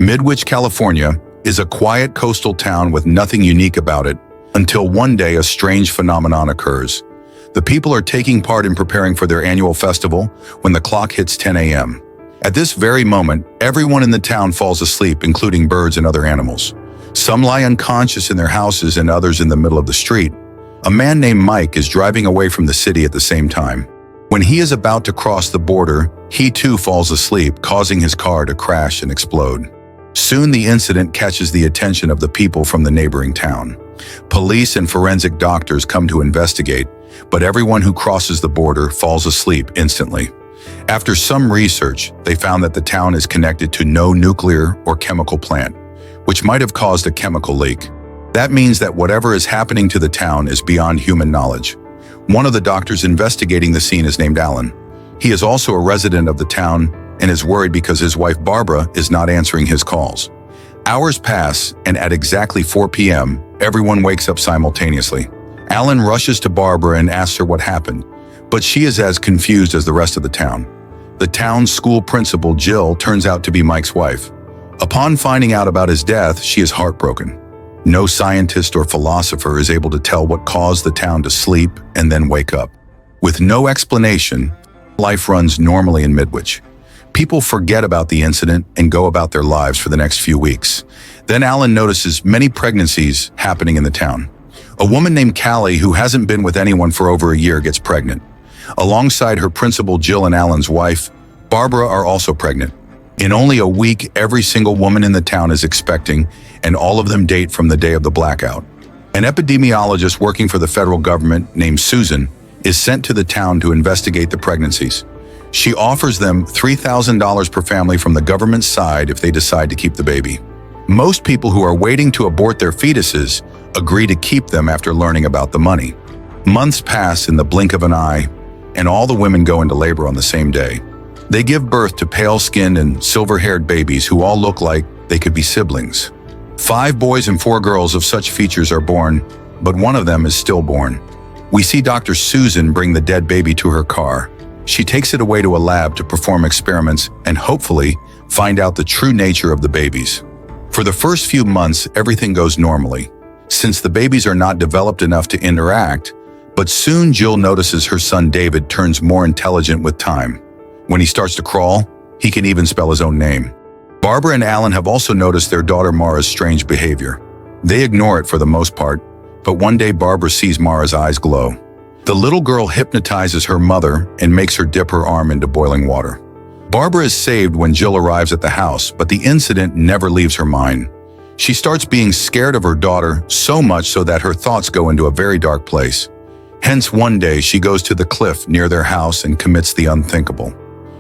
Midwich, California, is a quiet coastal town with nothing unique about it until one day a strange phenomenon occurs. The people are taking part in preparing for their annual festival when the clock hits 10 a.m. At this very moment, everyone in the town falls asleep, including birds and other animals. Some lie unconscious in their houses and others in the middle of the street. A man named Mike is driving away from the city at the same time. When he is about to cross the border, he too falls asleep, causing his car to crash and explode. Soon the incident catches the attention of the people from the neighboring town. Police and forensic doctors come to investigate, but everyone who crosses the border falls asleep instantly. After some research, they found that the town is connected to no nuclear or chemical plant, which might have caused a chemical leak. That means that whatever is happening to the town is beyond human knowledge. One of the doctors investigating the scene is named Alan. He is also a resident of the town and is worried because his wife Barbara is not answering his calls. Hours pass, and at exactly 4 p.m., everyone wakes up simultaneously. Alan rushes to Barbara and asks her what happened, but she is as confused as the rest of the town. The town's school principal, Jill, turns out to be Mike's wife. Upon finding out about his death, she is heartbroken. No scientist or philosopher is able to tell what caused the town to sleep and then wake up. With no explanation, life runs normally in Midwich. People forget about the incident and go about their lives for the next few weeks. Then Alan notices many pregnancies happening in the town. A woman named Callie, who hasn't been with anyone for over a year, gets pregnant. Alongside her principal, Jill, and Alan's wife, Barbara, are also pregnant. In only a week, every single woman in the town is expecting, and all of them date from the day of the blackout. An epidemiologist working for the federal government named Susan is sent to the town to investigate the pregnancies. She offers them $3,000 per family from the government's side if they decide to keep the baby. Most people who are waiting to abort their fetuses agree to keep them after learning about the money. Months pass in the blink of an eye, and all the women go into labor on the same day. They give birth to pale-skinned and silver-haired babies who all look like they could be siblings. 5 boys and 4 girls of such features are born, but one of them is stillborn. We see Dr. Susan bring the dead baby to her car. She takes it away to a lab to perform experiments and hopefully find out the true nature of the babies. For the first few months, everything goes normally, since the babies are not developed enough to interact, but soon Jill notices her son David turns more intelligent with time. When he starts to crawl, he can even spell his own name. Barbara and Alan have also noticed their daughter Mara's strange behavior. They ignore it for the most part, but one day Barbara sees Mara's eyes glow. The little girl hypnotizes her mother and makes her dip her arm into boiling water. Barbara is saved when Jill arrives at the house, but the incident never leaves her mind. She starts being scared of her daughter so much so that her thoughts go into a very dark place. Hence, one day she goes to the cliff near their house and commits the unthinkable.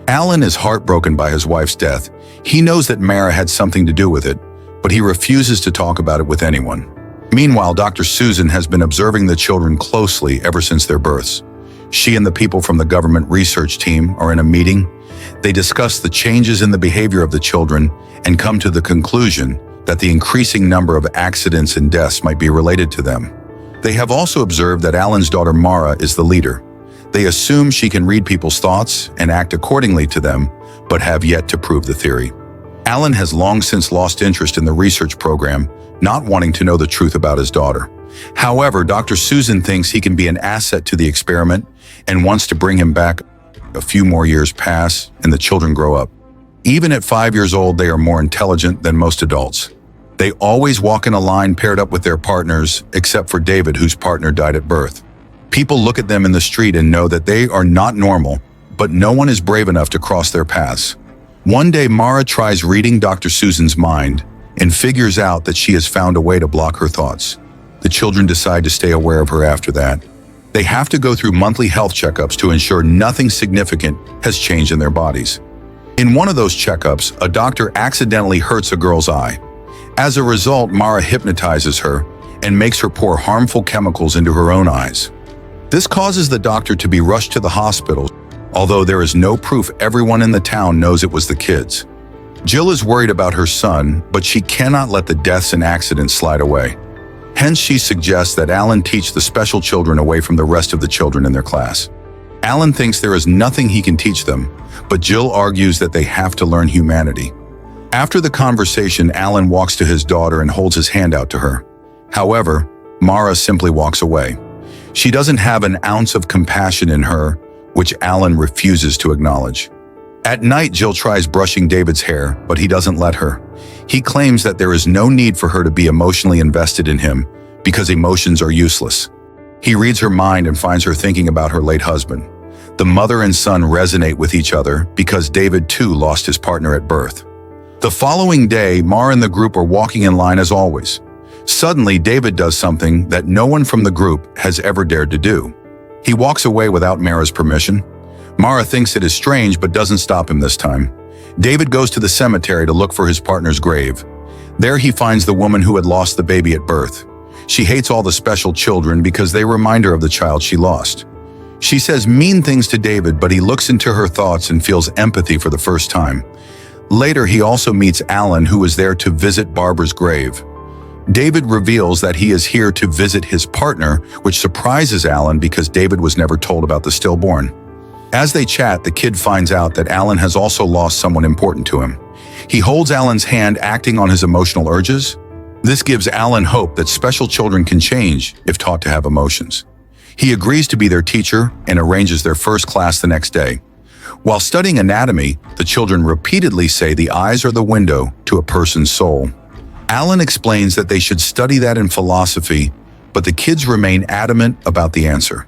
Alan is heartbroken by his wife's death. He knows that Mara had something to do with it, but he refuses to talk about it with anyone. Meanwhile, Dr. Susan has been observing the children closely ever since their births. She and the people from the government research team are in a meeting. They discuss the changes in the behavior of the children and come to the conclusion that the increasing number of accidents and deaths might be related to them. They have also observed that Alan's daughter Mara is the leader. They assume she can read people's thoughts and act accordingly to them, but have yet to prove the theory. Alan has long since lost interest in the research program, not wanting to know the truth about his daughter. However, Dr. Susan thinks he can be an asset to the experiment and wants to bring him back. A few more years pass, and the children grow up. Even at 5 years old, they are more intelligent than most adults. They always walk in a line paired up with their partners, except for David, whose partner died at birth. People look at them in the street and know that they are not normal, but no one is brave enough to cross their paths. One day, Mara tries reading Dr. Susan's mind and figures out that she has found a way to block her thoughts. The children decide to stay aware of her after that. They have to go through monthly health checkups to ensure nothing significant has changed in their bodies. In one of those checkups, a doctor accidentally hurts a girl's eye. As a result, Mara hypnotizes her and makes her pour harmful chemicals into her own eyes. This causes the doctor to be rushed to the hospital, although there is no proof everyone in the town knows it was the kids. Jill is worried about her son, but she cannot let the deaths and accidents slide away. Hence, she suggests that Alan teach the special children away from the rest of the children in their class. Alan thinks there is nothing he can teach them, but Jill argues that they have to learn humanity. After the conversation, Alan walks to his daughter and holds his hand out to her. However, Mara simply walks away. She doesn't have an ounce of compassion in her, which Alan refuses to acknowledge. At night, Jill tries brushing David's hair, but he doesn't let her. He claims that there is no need for her to be emotionally invested in him because emotions are useless. He reads her mind and finds her thinking about her late husband. The mother and son resonate with each other because David too lost his partner at birth. The following day, Mara and the group are walking in line as always. Suddenly, David does something that no one from the group has ever dared to do. He walks away without Mara's permission. Mara thinks it is strange but doesn't stop him this time. David goes to the cemetery to look for his partner's grave. There he finds the woman who had lost the baby at birth. She hates all the special children because they remind her of the child she lost. She says mean things to David, but he looks into her thoughts and feels empathy for the first time. Later, he also meets Alan, who is there to visit Barbara's grave. David reveals that he is here to visit his partner, which surprises Alan because David was never told about the stillborn. As they chat, the kid finds out that Alan has also lost someone important to him. He holds Alan's hand, acting on his emotional urges. This gives Alan hope that special children can change if taught to have emotions. He agrees to be their teacher and arranges their first class the next day. While studying anatomy, the children repeatedly say the eyes are the window to a person's soul. Alan explains that they should study that in philosophy, but the kids remain adamant about the answer.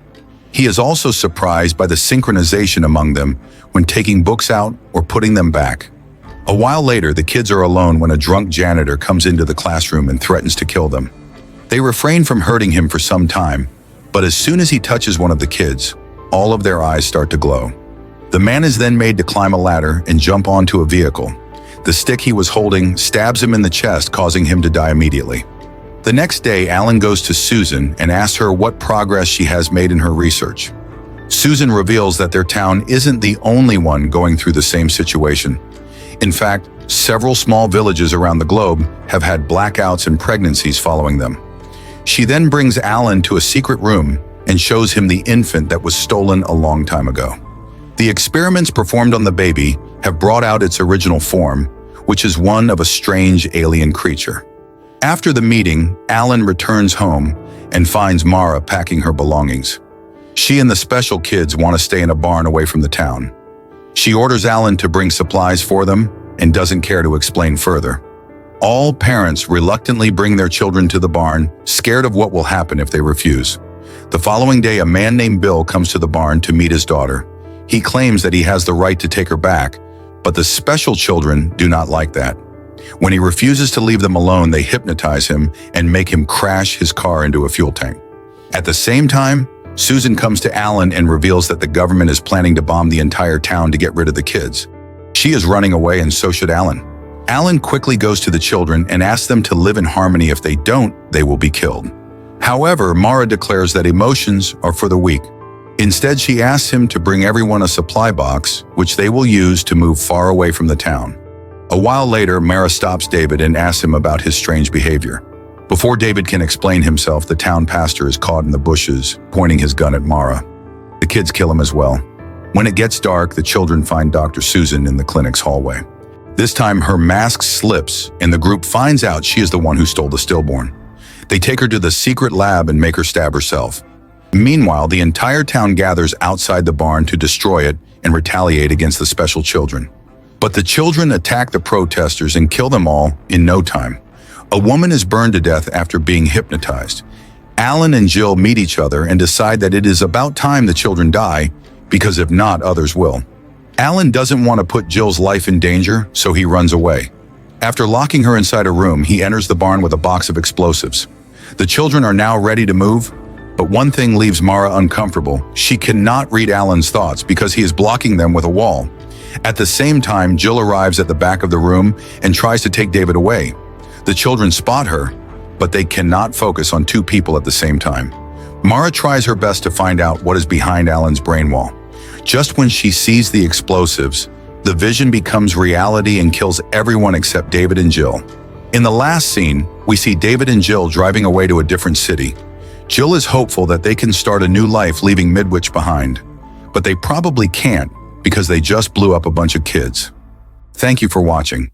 He is also surprised by the synchronization among them when taking books out or putting them back. A while later, the kids are alone when a drunk janitor comes into the classroom and threatens to kill them. They refrain from hurting him for some time, but as soon as he touches one of the kids, all of their eyes start to glow. The man is then made to climb a ladder and jump onto a vehicle. The stick he was holding stabs him in the chest, causing him to die immediately. The next day, Alan goes to Susan and asks her what progress she has made in her research. Susan reveals that their town isn't the only one going through the same situation. In fact, several small villages around the globe have had blackouts and pregnancies following them. She then brings Alan to a secret room and shows him the infant that was stolen a long time ago. The experiments performed on the baby have brought out its original form, which is one of a strange alien creature. After the meeting, Alan returns home and finds Mara packing her belongings. She and the special kids want to stay in a barn away from the town. She orders Alan to bring supplies for them and doesn't care to explain further. All parents reluctantly bring their children to the barn, scared of what will happen if they refuse. The following day, a man named Bill comes to the barn to meet his daughter. He claims that he has the right to take her back, but the special children do not like that. When he refuses to leave them alone, they hypnotize him and make him crash his car into a fuel tank. At the same time, Susan comes to Alan and reveals that the government is planning to bomb the entire town to get rid of the kids. She is running away, and so should Alan. Alan quickly goes to the children and asks them to live in harmony. If they don't, they will be killed. However, Mara declares that emotions are for the weak. Instead, she asks him to bring everyone a supply box, which they will use to move far away from the town. A while later, Mara stops David and asks him about his strange behavior. Before David can explain himself, the town pastor is caught in the bushes, pointing his gun at Mara. The kids kill him as well. When it gets dark, the children find Dr. Susan in the clinic's hallway. This time, her mask slips, and the group finds out she is the one who stole the stillborn. They take her to the secret lab and make her stab herself. Meanwhile, the entire town gathers outside the barn to destroy it and retaliate against the special children. But the children attack the protesters and kill them all in no time. A woman is burned to death after being hypnotized. Alan and Jill meet each other and decide that it is about time the children die, because if not, others will. Alan doesn't want to put Jill's life in danger, so he runs away. After locking her inside a room, he enters the barn with a box of explosives. The children are now ready to move, but one thing leaves Mara uncomfortable. She cannot read Alan's thoughts because he is blocking them with a wall. At the same time, Jill arrives at the back of the room and tries to take David away. The children spot her, but they cannot focus on two people at the same time. Mara tries her best to find out what is behind Alan's brain wall. Just when she sees the explosives, the vision becomes reality and kills everyone except David and Jill. In the last scene, we see David and Jill driving away to a different city. Jill is hopeful that they can start a new life leaving Midwich behind, but they probably can't because they just blew up a bunch of kids. Thank you for watching.